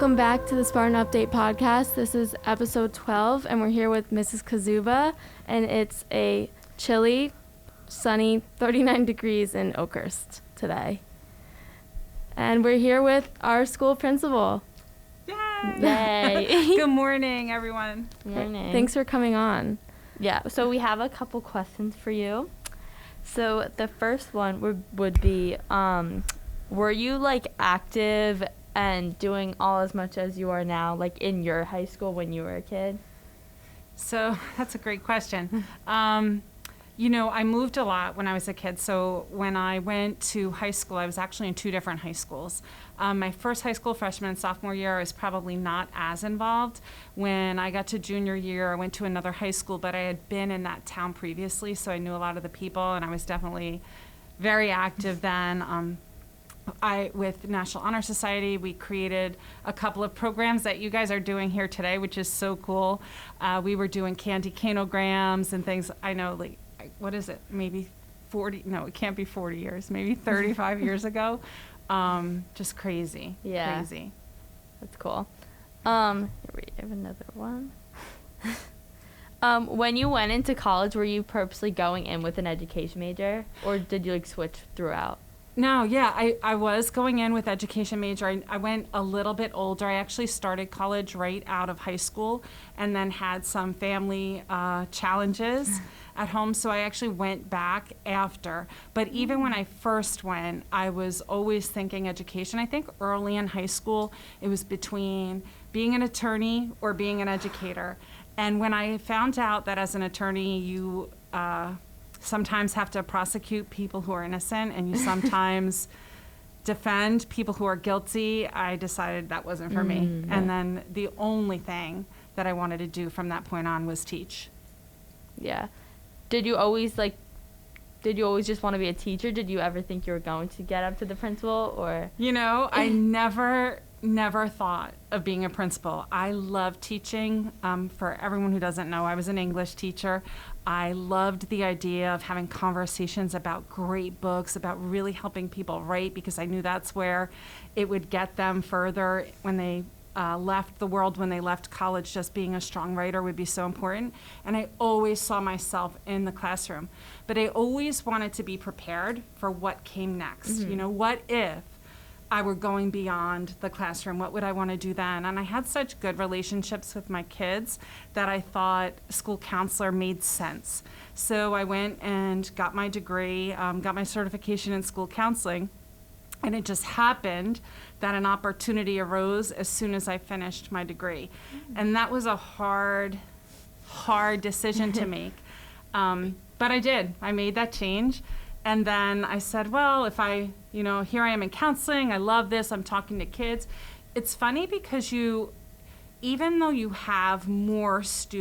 Welcome back to the Spartan Update podcast. This is episode 12, and we're here with Mrs. Kaszuba, and it's a chilly, sunny 39 degrees in Oakhurst today. And we're here with our school principal. Yay! Yay. Good morning, everyone. Morning. Thanks for coming on. Yeah, so we have a couple questions for you. So the first one would be, were you like active and doing all as much as you are now, like in your high school when you were a kid? So that's a great question. I moved a lot when I was a kid. So when I went to high school, I was actually in two different high schools. My first high school, freshman and sophomore year, I was probably not as involved. When I got to junior year, I went to another high school, but I had been in that town previously, so I knew a lot of the people, and I was definitely very active then. With National Honor Society, we created a couple of programs that you guys are doing here today, which is so cool. We were doing candy canograms and things. I know, like, what is it? Maybe 40? No, it can't be 40 years. Maybe 35 years ago. Just crazy. Yeah. Crazy. That's cool. Here we have another one. When you went into college, were you purposely going in with an education major, or did you like switch throughout? No, yeah, I was going in with education major. I went a little bit older. I actually started college right out of high school and then had some family challenges at home, so I actually went back after. But even when I first went, I was always thinking education. I think early in high school, it was between being an attorney or being an educator. And when I found out that as an attorney, you sometimes have to prosecute people who are innocent, and you sometimes defend people who are guilty, I decided that wasn't for me. Yeah. And then the only thing that I wanted to do from that point on was teach. Yeah. Did you always just want to be a teacher? Did you ever think you were going to get up to the principal, or? I never thought of being a principal. I love teaching. For everyone who doesn't know, I was an English teacher. I loved the idea of having conversations about great books, about really helping people write, because I knew that's where it would get them further when they left the world, when they left college. Just being a strong writer would be so important. And I always saw myself in the classroom. But I always wanted to be prepared for what came next. Mm-hmm. What if I were going beyond the classroom? What would I want to do then? And I had such good relationships with my kids that I thought school counselor made sense. So I went and got my degree, got my certification in school counseling. And it just happened that an opportunity arose as soon as I finished my degree. And that was a hard decision to make. But I did. I made that change. And then I said, well, if here I am in counseling, I love this, I'm talking to kids. It's funny because even though you have more students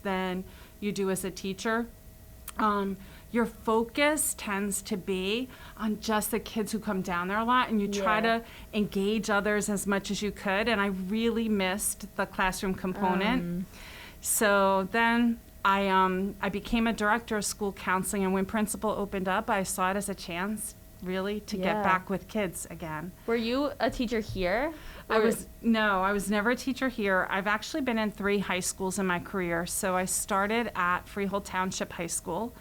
than you do as a teacher, your focus tends to be on just the kids who come down there a lot, and you try to engage others as much as you could. And I really missed the classroom component. So then I became a director of school counseling, and when principal opened up, I saw it as a chance, really, to get back with kids again. Were you a teacher here? I was never a teacher here. I've actually been in 3 high schools in my career. So I started at Freehold Township High School.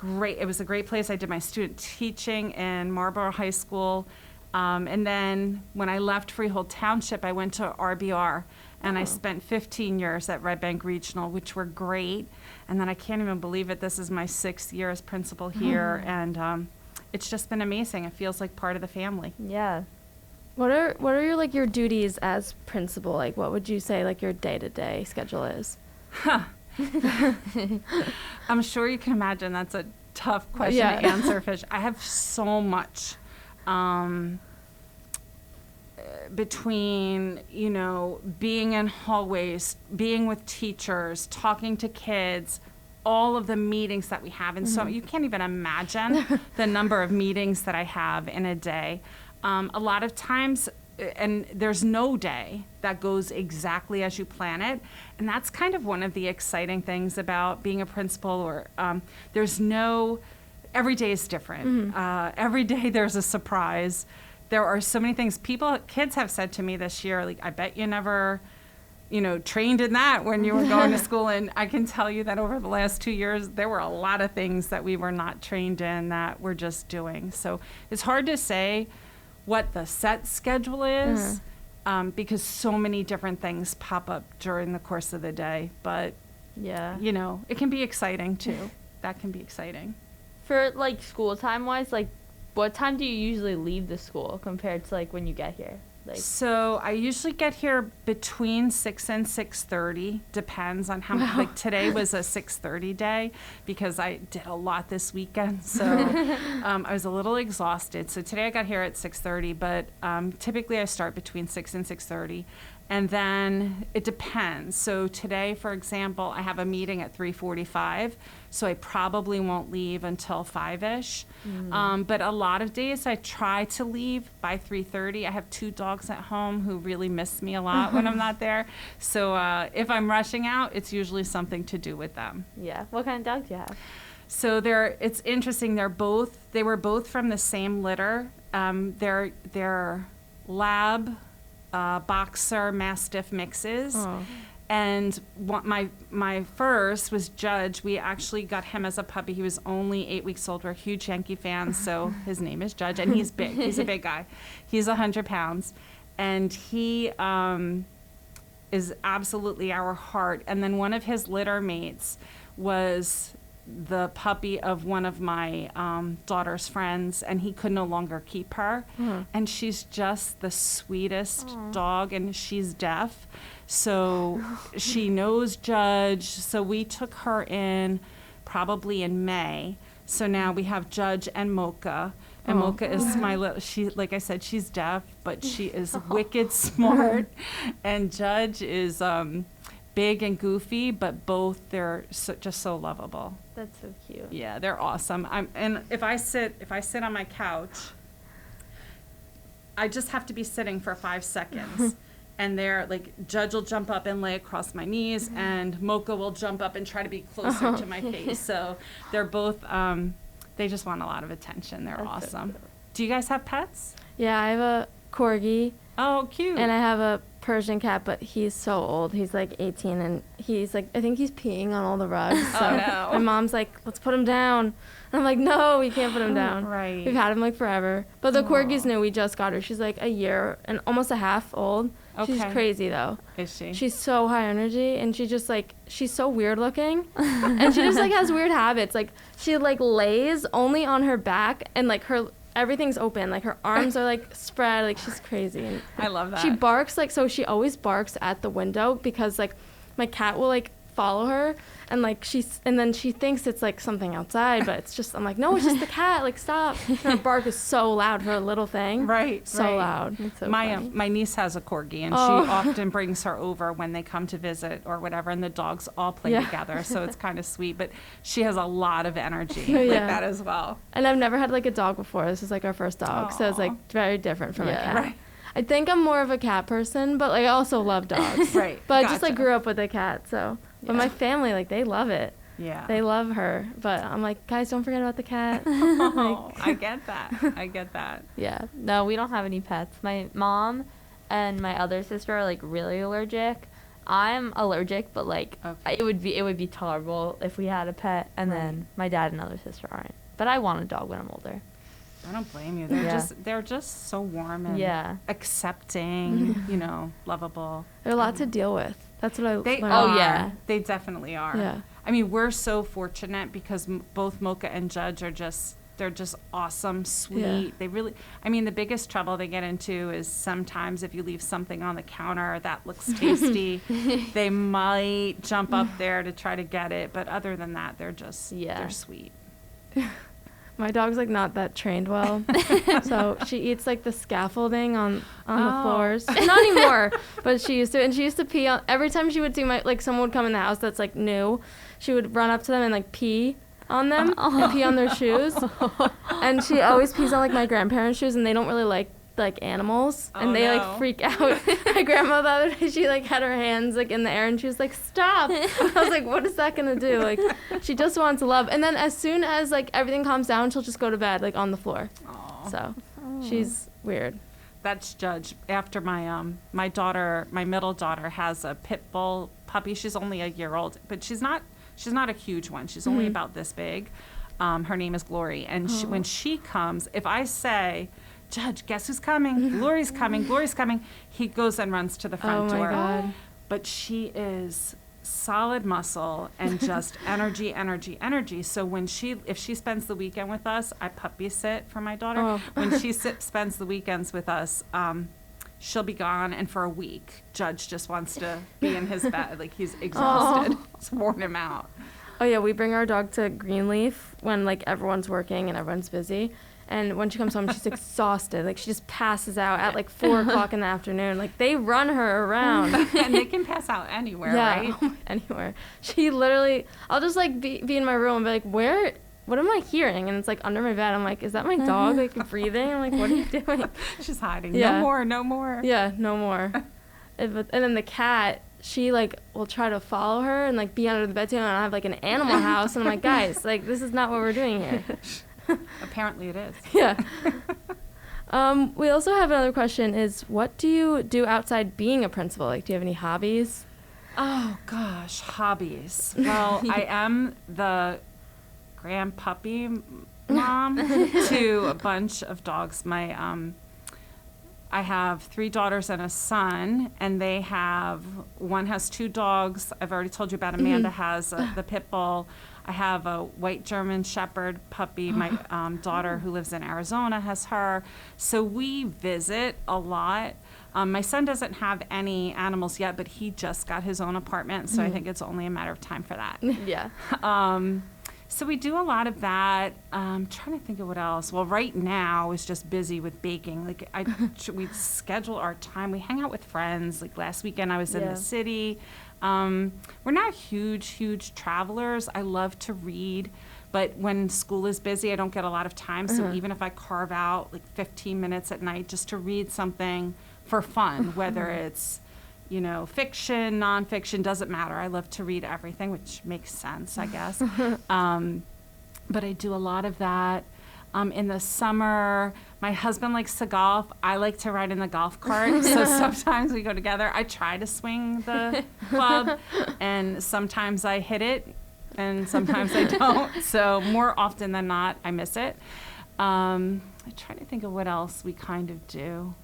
It was a great place. I did my student teaching in Marlboro High School. And then when I left Freehold Township, I went to RBR. And I spent 15 years at Red Bank Regional, which were great. And then I can't even believe it. This is my 6th year as principal here. And it's just been amazing. It feels like part of the family. Yeah. What are your duties as principal? Like, what would you say like your day-to-day schedule is? I'm sure you can imagine that's a tough question to answer, Fish. I have so much. Between, being in hallways, being with teachers, talking to kids, all of the meetings that we have. And so you can't even imagine the number of meetings that I have in a day. A lot of times, and there's no day that goes exactly as you plan it. And that's kind of one of the exciting things about being a principal, or every day is different. Every day there's a surprise. there are so many things kids have said to me this year, like, I bet you never, trained in that when you were going to school. And I can tell you that over the last 2 years, there were a lot of things that we were not trained in that we're just doing. So it's hard to say what the set schedule is because so many different things pop up during the course of the day. But, it can be exciting too. That can be exciting. For like school time wise, like what time do you usually leave the school compared to like when you get here? So I usually get here between 6 and 6:30. Depends on how much. Like today was a 6:30 day because I did a lot this weekend. So I was a little exhausted. So today I got here at 6:30, but typically I start between 6 and 6:30. And then it depends. So today, for example, I have a meeting at 3:45, so I probably won't leave until 5-ish. But a lot of days I try to leave by 3:30. I have 2 dogs at home who really miss me a lot when I'm not there. So if I'm rushing out, it's usually something to do with them. Yeah. What kind of dogs do you have? So it's interesting. They were both from the same litter. They're lab. Boxer Mastiff mixes. And my first was Judge. We actually got him as a puppy. He was only 8 weeks old. We're huge Yankee fans, so his name is Judge, and he's big. He's a big guy. He's 100 pounds, and he is absolutely our heart. And then one of his litter mates was the puppy of one of my daughter's friends, and he could no longer keep her. And she's just the sweetest dog, and she's deaf. So she knows Judge. So we took her in probably in May. So now we have Judge and Mocha. And Mocha is like I said, she's deaf, but she is wicked smart. And Judge is big and goofy, but both just so lovable. That's so cute. Yeah, they're awesome. And if I sit on my couch, I just have to be sitting for 5 seconds. And they're like, Judge will jump up and lay across my knees, and Mocha will jump up and try to be closer to my face. So they're both, they just want a lot of attention. They're awesome. So do you guys have pets? Yeah, I have a corgi. Oh, cute. And I have a Persian cat, but he's so old. He's like 18, and he's like, I think he's peeing on all the rugs. So oh, no. My mom's like, let's put him down. And I'm like, no, we can't put him down. Right. We've had him like forever. But the corgi's new. We just got her. She's like a year and almost a half old. Okay. She's crazy though. Is she? She's so high energy, and she just like, she's so weird looking. And she just like has weird habits. Like she like lays only on her back, and like everything's open. Like her arms are like spread. Like she's crazy. And I love that. She barks she always barks at the window because like my cat will like follow her, and like and then she thinks it's like something outside, but it's just, I'm like, no, it's just the cat, like stop. And her bark is so loud for a little thing. Right. So loud. It's so funny. My niece has a corgi, and she often brings her over when they come to visit or whatever, and the dogs all play together, so it's kind of sweet. But she has a lot of energy like that as well. And I've never had like a dog before. This is like our first dog, so it's like very different from a cat. Right. I think I'm more of a cat person, but like I also love dogs. Right. But I just like grew up with a cat, so. But my family, like, they love it. Yeah. They love her. But I'm like, guys, don't forget about the cat. I get that. Yeah. No, we don't have any pets. My mom and my other sister are like really allergic. I'm allergic, but like it would be tolerable if we had a pet. And then my dad and other sister aren't. But I want a dog when I'm older. I don't blame you. They're just so warm and accepting, lovable. They're a lot to deal with. That's what I learned. Oh, yeah. They definitely are. Yeah. I mean, we're so fortunate because both Mocha and Judge they're just awesome, sweet. Yeah. They really, the biggest trouble they get into is sometimes if you leave something on the counter that looks tasty, they might jump up there to try to get it. But other than that, they're sweet. My dog's like not that trained well, so she eats like the scaffolding on the floors. Not anymore, but she used to. And she used to pee on every time she would see someone would come in the house that's like new. She would run up to them and like pee on them and pee on their shoes. And she always pees on like my grandparents' shoes, and they don't really like animals, and they like freak out. My grandma the other day, she like had her hands like in the air, and she was like, stop. I was like, what is that gonna do? Like, she just wants love. And then as soon as like everything calms down, she'll just go to bed like on the floor. So she's weird. That's Judge. After my my middle daughter has a pit bull puppy. She's only a year old, but she's not a huge one. She's only about this big. Her name is Glory, and when she comes, if I say, Judge, guess who's coming? Glory's coming. Glory's coming. He goes and runs to the front door. God. But she is solid muscle and just energy, energy, energy. So if she spends the weekend with us, I puppy sit for my daughter. Oh. When she spends the weekends with us, she'll be gone, and for a week, Judge just wants to be in his bed. Like, he's exhausted. It's worn him out. Oh yeah, we bring our dog to Greenleaf when like everyone's working and everyone's busy. And when she comes home, she's exhausted. Like, she just passes out at like 4 o'clock in the afternoon. Like, they run her around. And they can pass out anywhere, right? Anywhere. She literally, I'll just like be in my room and be like, what am I hearing? And it's like under my bed. I'm like, is that my dog like breathing? I'm like, what are you doing? She's hiding. Yeah. No more. Yeah, no more. And then the cat, she like will try to follow her and like be under the bed too. And I have like an animal house. And I'm like, guys, like, this is not what we're doing here. Apparently it is. Yeah. We also have another question is, what do you do outside being a principal? Like, do you have any hobbies? Oh, gosh, hobbies. Well, I am the grandpuppy mom to a bunch of dogs. I have 3 daughters and a son, and one has 2 dogs. I've already told you about Amanda has the pit bull. I have a white German Shepherd puppy. My daughter, who lives in Arizona, has her. So we visit a lot. My son doesn't have any animals yet, but he just got his own apartment, so I think it's only a matter of time for that. Yeah. So we do a lot of that. I'm trying to think of what else. Well, right now is just busy with baking. Like, we schedule our time. We hang out with friends. Like, last weekend I was in the city. We're not huge travelers. I love to read, but when school is busy, I don't get a lot of time. So even if I carve out like 15 minutes at night just to read something for fun, whether it's, fiction, nonfiction, doesn't matter. I love to read everything, which makes sense, I guess. But I do a lot of that. In the summer, my husband likes to golf. I like to ride in the golf cart. So sometimes we go together. I try to swing the club, and sometimes I hit it, and sometimes I don't. So more often than not, I miss it. I try to think of what else we kind of do.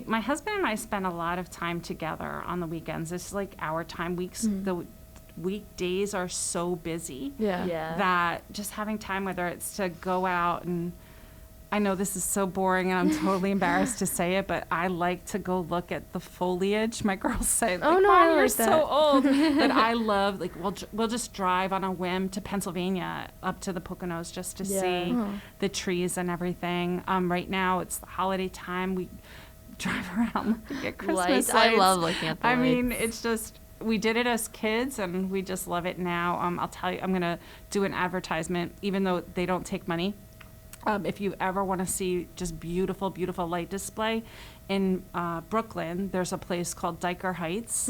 My husband and I spend a lot of time together on the weekends. It's like our time. The weekdays are so busy that just having time, whether it's to go out, and I know this is so boring and I'm totally embarrassed to say it, but I like to go look at the foliage. My girls say, like, oh no, Mom, I you're like that. so old. But I love, like, we'll just drive on a whim to Pennsylvania, up to the Poconos, just to see the trees and everything. Right now it's the holiday time. We drive around looking at Christmas lights. I love looking at the lights. I mean, it's just, we did it as kids and we just love it now. I'll tell you, I'm going to do an advertisement, even though they don't take money. If you ever want to see just beautiful, beautiful light display in Brooklyn, there's a place called Diker Heights,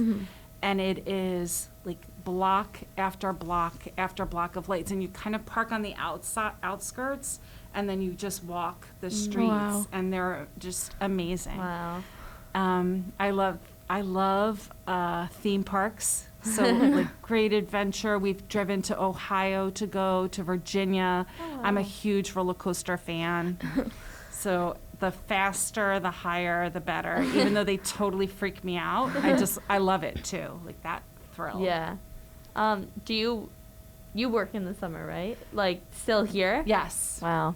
and it is like block after block after block of lights, and you kind of park on the outskirts, and then you just walk the streets, and they're just amazing. Wow. I love theme parks. So like Great Adventure. We've driven to Ohio to go to Virginia. Oh. I'm a huge roller coaster fan. So the faster, the higher, the better. Even though they totally freak me out, I love it too. Like that thrill. Yeah. Do you work in the summer, right? Like still here? Yes. Wow.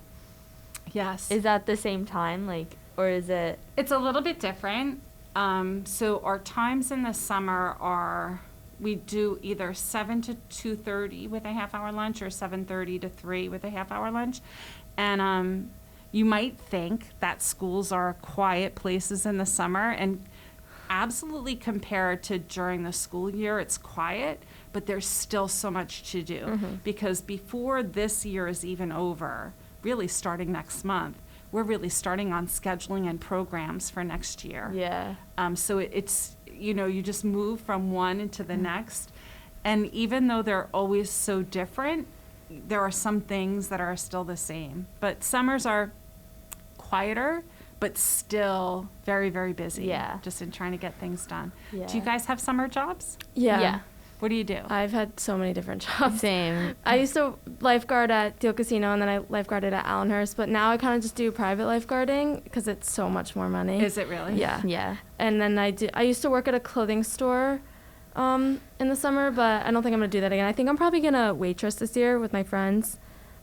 Yes. Is that the same time, like, or is it? It's a little bit different. So our times in the summer are, we do either 7 to 2:30 with a half-hour lunch, or 7:30 to 3 with a half-hour lunch. And you might think that schools are quiet places in the summer, and absolutely compared to during the school year, it's quiet, but there's still so much to do. Because before this year is even over, really starting next month, we're really starting on scheduling and programs for next year. Yeah. So it's, you just move from one into the next. And even though they're always so different, there are some things that are still the same. But summers are quieter, but still very, very busy. Yeah. Just in trying to get things done. Yeah. Do you guys have summer jobs? Yeah. What do you do? I've had so many different jobs. Same. I used to lifeguard at Deal Casino, and then I lifeguarded at Allenhurst, but now I kind of just do private lifeguarding because it's so much more money. Is it really? Yeah. Yeah. And then I used to work at a clothing store in the summer, but I don't think I'm going to do that again. I think I'm probably going to waitress this year with my friends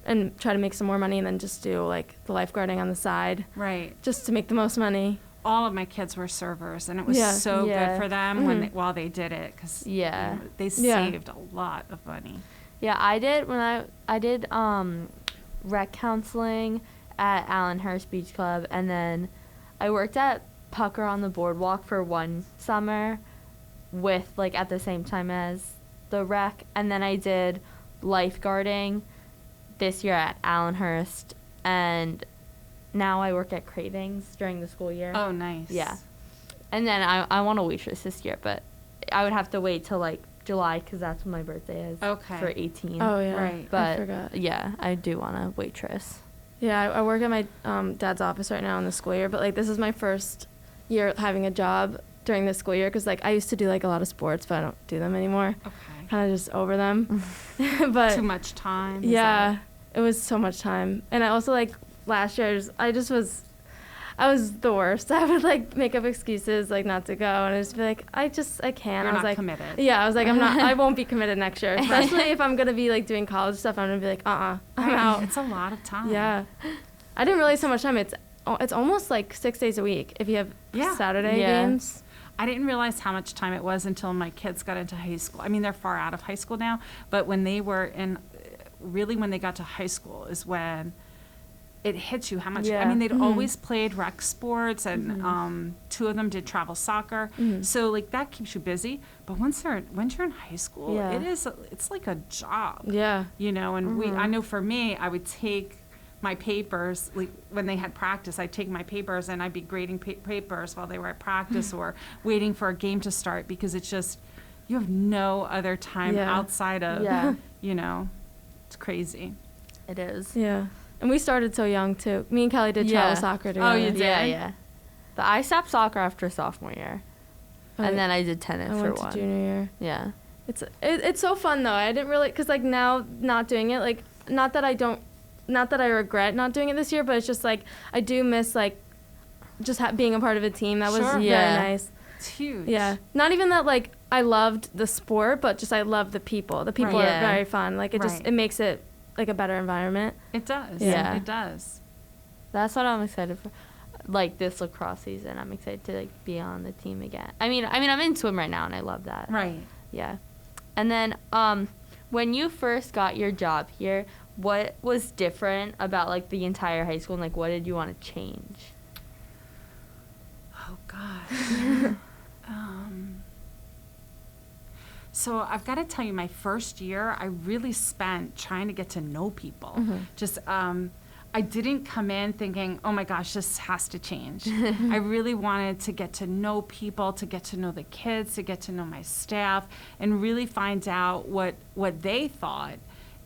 and try to make some more money and then just do like the lifeguarding on the side. Right. Just to make the most money. All of my kids were servers, and it was so Yeah. good for them while they did it, because Yeah. they saved a lot of money. Yeah, I did when I did rec counseling at Allenhurst Beach Club, and then I worked at Pucker on the Boardwalk for one summer with like at the same time as the rec, and then I did lifeguarding this year at Allenhurst, and now I work at Cravings during the school year. Oh, nice. Yeah. And then I want to waitress this year, but I would have to wait till like July because that's when my birthday is. Okay. For 18. Oh, yeah. Right. I But forgot. yeah, I do want to waitress. Yeah, I work at my dad's office right now in the school year, but like this is my first year having a job during the school year because like I used to do like a lot of sports, but I don't do them anymore. Okay. Kind of just over them. But Too much time. Is yeah, it was so much time, and I also like last year I was the worst. I would like make up excuses like not to go, and I just be like I can't. You're I was not like committed. Yeah, I was like I won't be committed next year, especially if I'm gonna be like doing college stuff. I'm gonna be like I'm out. It's a lot of time. Yeah. I didn't realize how much time it's almost like 6 days a week if you have Yeah. Saturday Yeah. games. I didn't realize how much time it was until my kids got into high school. I mean, they're far out of high school now, but when they were when they got to high school is when it hits you how much. Yeah. I mean, they'd Mhm. always played rec sports, and two of them did travel soccer. Mhm. So like that keeps you busy. But once you're in high school, Yeah. it's like a job. Yeah. You know, and Mhm. I know for me, I would take my papers, like when they had practice, I'd take my papers and I'd be grading papers while they were at practice or waiting for a game to start, because it's just, you have no other time Yeah. outside of, Yeah. you know, it's crazy. It is. Yeah. And we started so young too. Me and Kelly did Yeah. travel soccer together. Oh, you did? Yeah, yeah. But I stopped soccer after sophomore year, Oh, and then I did tennis I for went to one. junior year. Yeah. It's so fun though. I didn't really, cause like now not doing it, like not that I regret not doing it this year, but it's just like I do miss like just being a part of a team. That was Sure. very Yeah. nice. It's huge. Yeah. Not even that like I loved the sport, but just I love the people. The people Right. are Yeah. very fun. Like it Right. it makes it like a better environment. It does. Yeah. It does. That's what I'm excited for. Like this lacrosse season, I'm excited to like be on the team again. I mean, I'm in swim right now, and I love that. Right. Yeah. And then, when you first got your job here, what was different about like the entire high school, and like what did you want to change? Oh, gosh. So I've got to tell you, my first year, I really spent trying to get to know people. Just, I didn't come in thinking, oh my gosh, this has to change. I really wanted to get to know people, to get to know the kids, to get to know my staff, and really find out what they thought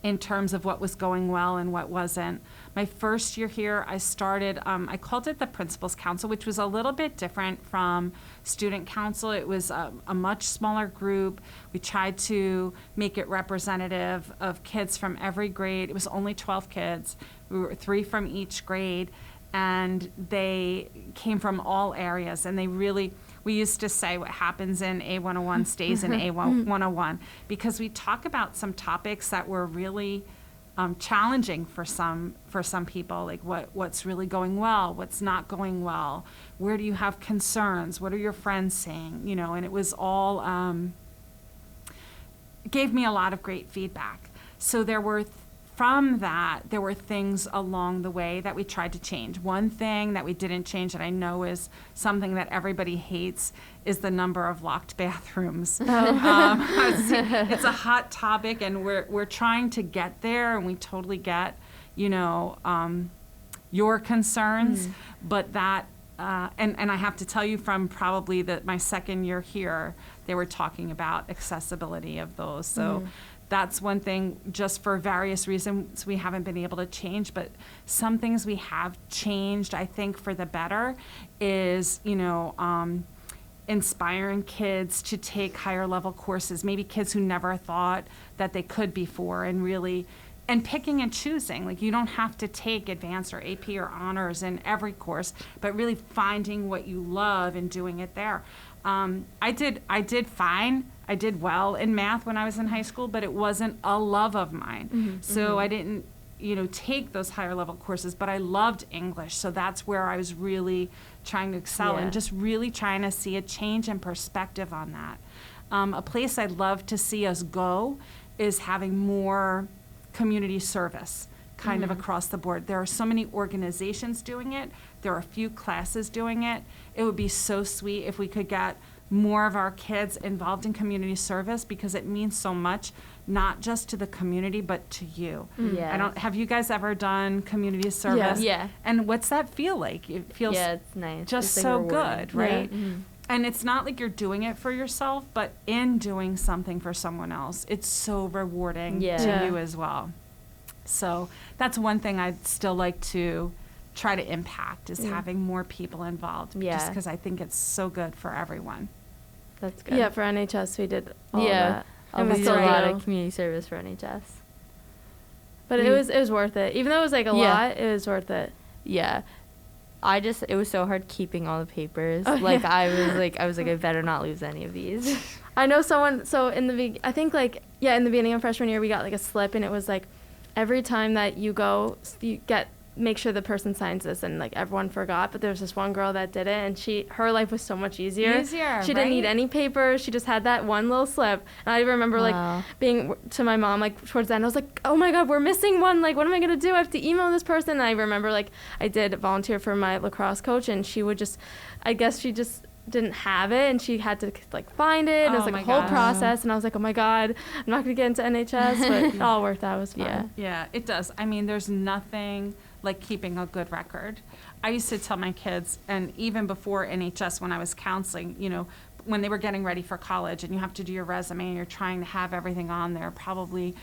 in terms of what was going well and what wasn't. My first year here, I started, I called it the Principal's Council, which was a little bit different from Student Council. It was a much smaller group. We tried to make it representative of kids from every grade. It was only 12 kids. We were 3 from each grade, and they came from all areas, and they really, we used to say what happens in A101 stays in A101, because we talk about some topics that were really challenging for some people, like what's really going well, what's not going well, where do you have concerns, what are your friends saying, you know, and it was all, gave me a lot of great feedback. So from that, there were things along the way that we tried to change. One thing that we didn't change that I know is something that everybody hates is the number of locked bathrooms. It's a hot topic, and we're trying to get there, and we totally get, you know, your concerns, but that, and I have to tell you from probably my second year here, they were talking about accessibility of those. So that's one thing, just for various reasons we haven't been able to change, but some things we have changed, I think, for the better is, inspiring kids to take higher level courses, maybe kids who never thought that they could before, and picking and choosing. Like, you don't have to take advanced or AP or honors in every course, but really finding what you love and doing it there. I did fine. I did well in math when I was in high school, but it wasn't a love of mine. So I didn't, take those higher level courses, but I loved English. So that's where I was really trying to excel and just really trying to see a change in perspective on that. A place I'd love to see us go is having more community service kind of across the board. There are so many organizations doing it. There are a few classes doing it. It would be so sweet if we could get more of our kids involved in community service, because it means so much, not just to the community, but to you. Have you guys ever done community service? Yeah. And what's that feel like? It feels it's nice. just It's so rewarding. good, right? Yeah. And it's not like you're doing it for yourself, but in doing something for someone else, it's so rewarding to you as well. So that's one thing I'd still like to try to impact, is having more people involved, just because I think it's so good for everyone. That's good. Yeah, for NHS we did all that. And we we did still a lot do. of community service for NHS. But it was worth it. Even though it was like a lot, it was worth it. Yeah. It was so hard keeping all the papers. Oh, I was like, I better not lose any of these. I know someone, so in the, I think in the beginning of freshman year, we got like a slip, and it was like, every time that you go, make sure the person signs this, and like everyone forgot, but there was this one girl that did it, and her life was so much easier. She didn't need any papers. She just had that one little slip. And I remember like being to my mom, like towards the end, I was like, oh my God, we're missing one. Like, what am I going to do? I have to email this person. And I remember like I did volunteer for my lacrosse coach, and she would I guess she just didn't have it, and she had to like find it, and it was like a whole process, and I was like, oh my God, I'm not going to get into NHS, but it all worked out. It was fun. Yeah, it does. I mean, there's nothing like keeping a good record. I used to tell my kids, and even before NHS, when I was counseling, when they were getting ready for college, and you have to do your resume, and you're trying to have everything on there, probably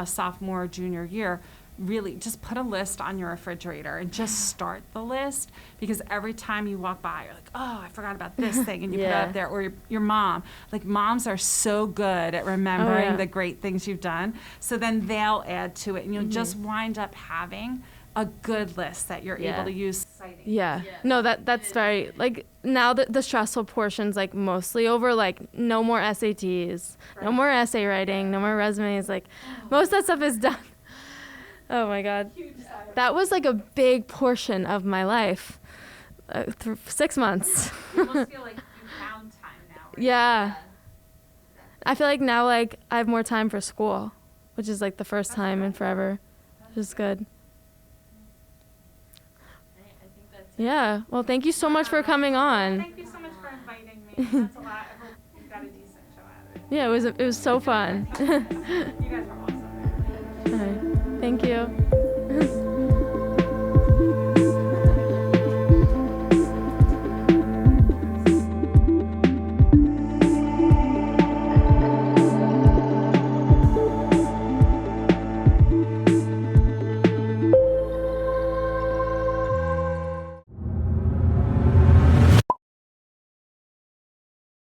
sophomore or junior year, really just put a list on your refrigerator and just start the list, because every time you walk by, you're like, oh, I forgot about this thing, and you put it up there. Or your mom. Like, moms are so good at remembering the great things you've done, so then they'll add to it, and you'll just wind up having a good list that you're able to use. No, that's very, like, now that the stressful portion's like mostly over, like no more SATs, no more essay writing, no more resumes, like most of that stuff is done. Oh my God. That was like a big portion of my life. 6 months. You almost feel like you found time now, right? Yeah. I feel like now like I have more time for school, which is like the first time in forever, which is good. Yeah. Well, thank you so much for coming on. Thank you so much for inviting me. That's a lot. I hope you got a decent show out of it. Yeah, it was so fun. You guys are awesome. All right. Thank you.